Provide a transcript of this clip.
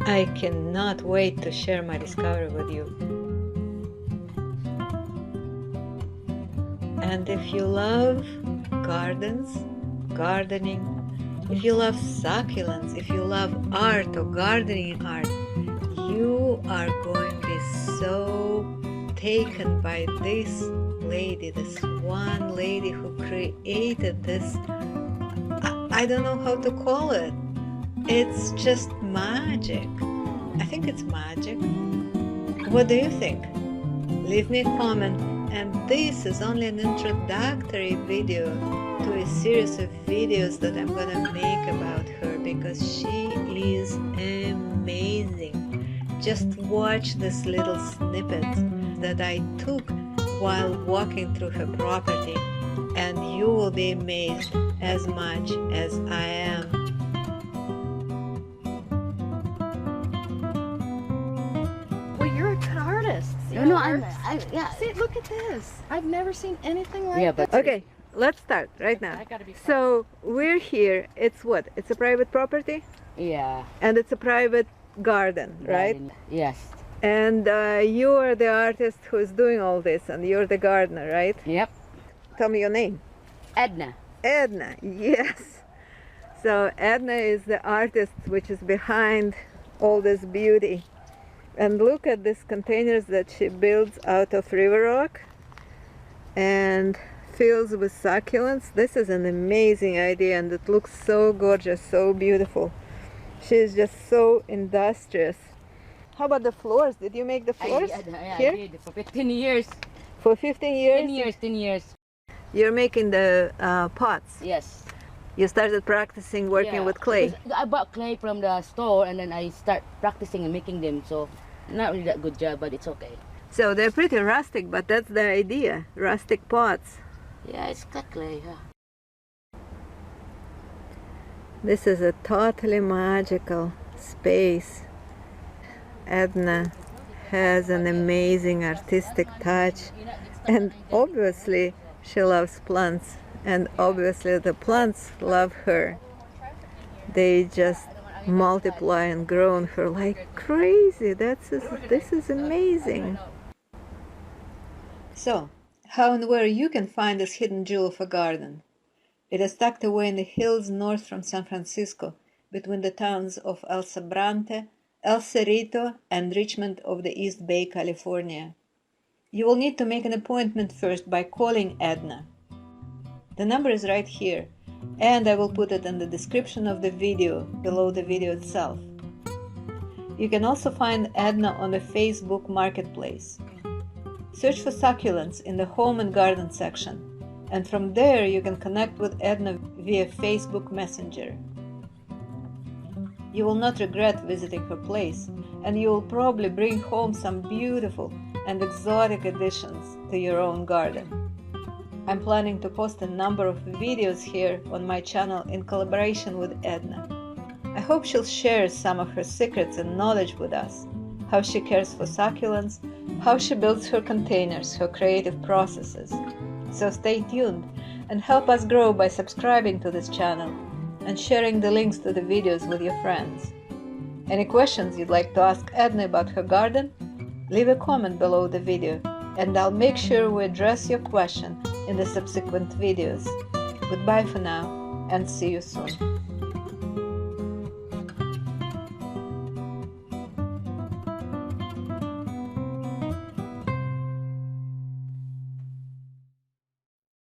I cannot wait to share my discovery with you. And if you love gardens, gardening, if you love succulents, if you love art or gardening art, you are going to be so taken by this lady, this one lady who created this. I don't know how to call it. It's just magic. I think it's magic. What do you think? Leave me a comment. And this is only an introductory video to a series of videos that I'm gonna make about her, because she is amazing. Just watch this little snippets that I took while walking through her property, and you will be amazed as much as I am. Yeah. See, look at this. I've never seen anything like Yeah, but this. Okay, let's start right now. So we're here. It's what? It's a private property? Yeah. And it's a private garden, right? Yes. And you are the artist who's doing all this, and you're the gardener, right? Yep. Tell me your name. Edna. Edna, yes. So Edna is the artist which is behind all this beauty. And look at these containers that she builds out of river rock and fills with succulents. This is an amazing idea, and it looks so gorgeous, so beautiful. She's just so industrious. How about the floors? Did you make the floors here? I did for 15 years. For 15 years? 10 years. You're making the pots? Yes. You started practicing working with clay? I bought clay from the store, and then I start practicing and making them. So not really that good job, but it's okay. So they're pretty rustic, but that's the idea, rustic pots. Yeah, it's got clay, yeah. This is a totally magical space. Edna has an amazing artistic touch, and obviously she loves plants, and obviously the plants love her. They just multiply and grow on her like crazy. This is amazing. So, how and where you can find this hidden jewel of a garden? It is tucked away in the hills north from San Francisco, between the towns of El Sobrante, El Cerrito, and Richmond of the East Bay, California. You will need to make an appointment first by calling Edna. The number is right here, and I will put it in the description of the video, below the video itself. You can also find Edna on the Facebook Marketplace. Search for succulents in the Home and Garden section, and from there you can connect with Edna via Facebook Messenger. You will not regret visiting her place, and you will probably bring home some beautiful and exotic additions to your own garden. I'm planning to post a number of videos here on my channel in collaboration with Edna. I hope she'll share some of her secrets and knowledge with us, how she cares for succulents, how she builds her containers, her creative processes. So stay tuned and help us grow by subscribing to this channel and sharing the links to the videos with your friends. Any questions you'd like to ask Edna about her garden? Leave a comment below the video, and I'll make sure we address your question in the subsequent videos. Goodbye for now, and see you soon.